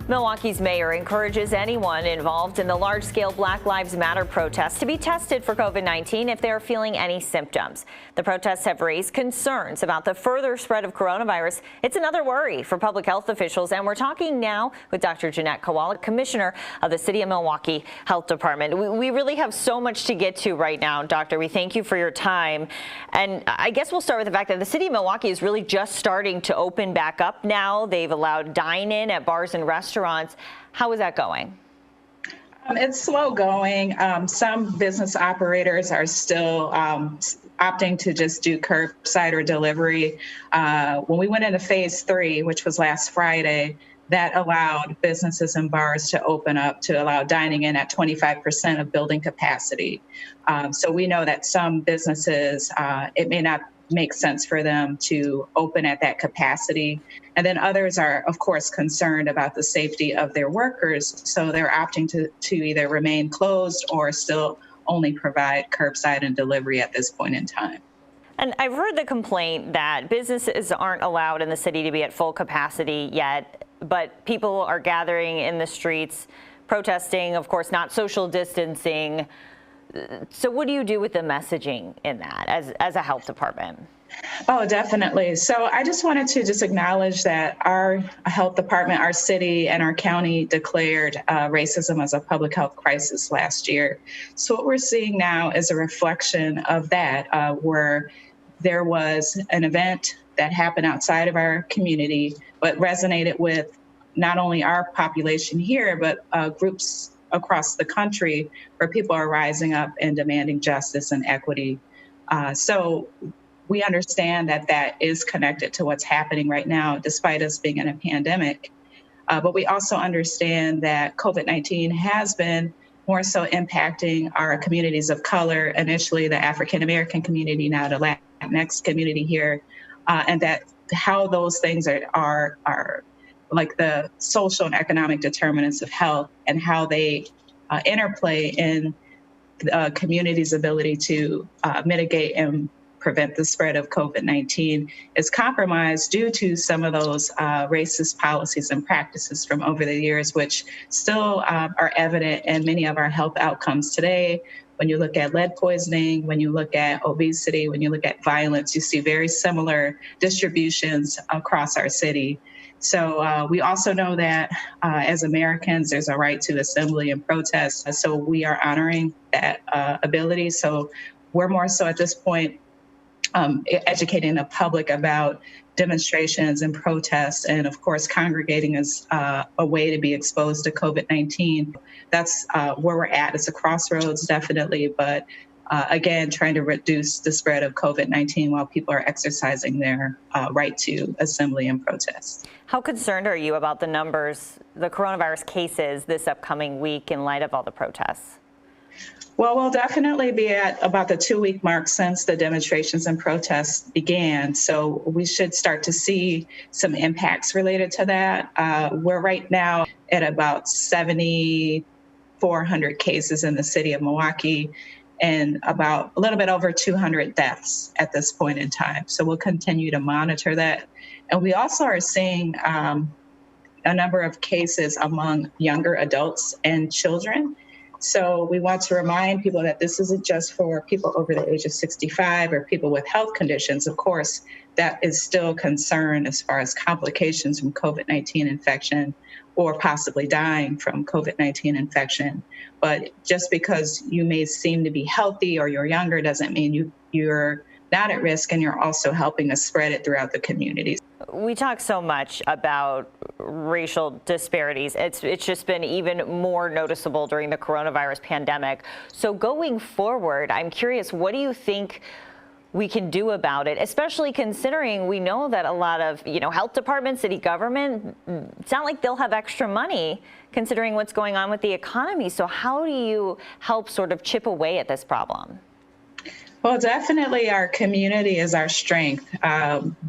Milwaukee's mayor encourages anyone involved in the large-scale Black Lives Matter protests to be tested for COVID-19 if they are feeling any symptoms. The protests have raised concerns about the further spread of coronavirus. It's another worry for public health officials, and we're talking now with Dr. Jeanette Kowalik, Commissioner of the City of Milwaukee Health Department. We really have so much to get to right now, Doctor. We thank you for your time. And I guess we'll start with the fact that the City of Milwaukee is really just starting to open back up now. They've allowed dine-in at bars and restaurants. How is that going? It's slow going. Some business operators are still opting to just do curbside or delivery. When we went into phase 3, which was last Friday, that allowed businesses and bars to open up to allow dining in at 25% of building capacity. So we know that some businesses, it may not make sense for them to open at that capacity. And then others are, of course, concerned about the safety of their workers. So they're opting to either remain closed or still only provide curbside and delivery at this point in time. And I've heard the complaint that businesses aren't allowed in the city to be at full capacity yet, but people are gathering in the streets, protesting, of course, not social distancing. So what do you do with the messaging in that as a health department? Oh, definitely. So I just wanted to just acknowledge that our health department, our city and our county declared racism as a public health crisis last year. So what we're seeing now is a reflection of that, where there was an event that happened outside of our community, but resonated with not only our population here, but groups across the country where people are rising up and demanding justice and equity. So we understand that that is connected to what's happening right now, despite us being in a pandemic. But we also understand that COVID-19 has been more so impacting our communities of color, initially the African-American community, now the Latinx community here, and that how those things are like the social and economic determinants of health and how they interplay in the community's ability to mitigate and prevent the spread of COVID-19 is compromised due to some of those racist policies and practices from over the years, which still are evident in many of our health outcomes today. When you look at lead poisoning, when you look at obesity, when you look at violence, you see very similar distributions across our city. So we also know that as Americans, there's a right to assembly and protest. So we are honoring that ability. So we're more so at this point educating the public about demonstrations and protests, and of course, congregating is a way to be exposed to COVID-19. That's where we're at. It's a crossroads, definitely, but again, trying to reduce the spread of COVID-19 while people are exercising their right to assembly and protest. How concerned are you about the numbers, the coronavirus cases this upcoming week in light of all the protests? Well, we'll definitely be at about the 2-week mark since the demonstrations and protests began. So we should start to see some impacts related to that. We're right now at about 7,400 cases in the city of Milwaukee and about a little bit over 200 deaths at this point in time. So we'll continue to monitor that. And we also are seeing a number of cases among younger adults and children. So we want to remind people that this isn't just for people over the age of 65 or people with health conditions. Of course, that is still a concern as far as complications from COVID-19 infection or possibly dying from COVID-19 infection. But just because you may seem to be healthy or you're younger doesn't mean you're not at risk, and you're also helping us spread it throughout the communities. We talk so much about racial disparities. It's just been even more noticeable during the coronavirus pandemic. So going forward, I'm curious, what do you think we can do about it, especially considering we know that a lot of, health departments, city government, it's not like they'll have extra money considering what's going on with the economy. So how do you help sort of chip away at this problem? Well, definitely our community is our strength.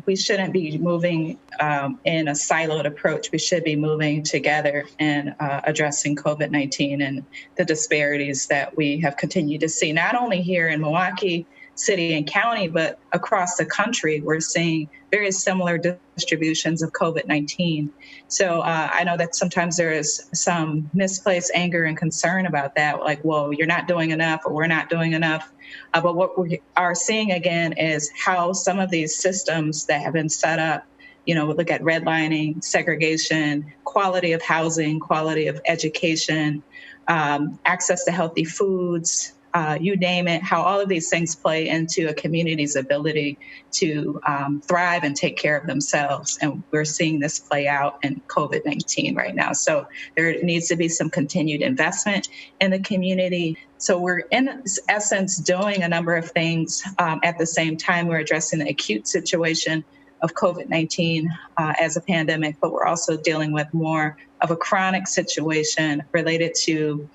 We shouldn't be moving in a siloed approach. We should be moving together and addressing COVID-19 and the disparities that we have continued to see, not only here in Milwaukee, city and county, but across the country, we're seeing very similar distributions of COVID-19. So I know that sometimes there is some misplaced anger and concern about that, like, well, you're not doing enough or we're not doing enough. But what we are seeing again is how some of these systems that have been set up, we look at redlining, segregation, quality of housing, quality of education, access to healthy foods, you name it, how all of these things play into a community's ability to thrive and take care of themselves. And we're seeing this play out in COVID-19 right now. So there needs to be some continued investment in the community. So we're in essence doing a number of things at the same time. We're addressing the acute situation of COVID-19 as a pandemic, but we're also dealing with more of a chronic situation related to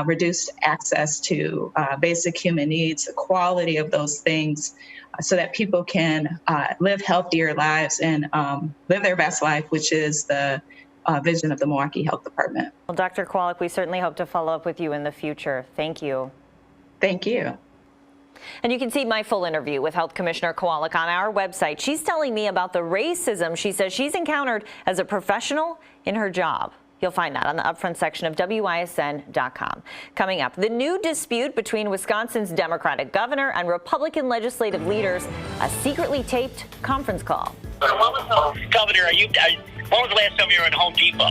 reduced access to basic human needs, the quality of those things, so that people can live healthier lives and live their best life, which is the vision of the Milwaukee Health Department. Well, Dr. Kowalik, we certainly hope to follow up with you in the future. Thank you. Thank you. And you can see my full interview with Health Commissioner Kowalik on our website. She's telling me about the racism she says she's encountered as a professional in her job. You'll find that on the upfront section of WISN.com. Coming up, the new dispute between Wisconsin's Democratic governor and Republican legislative leaders, a secretly taped conference call. Governor, when was the last time you were in Home Depot?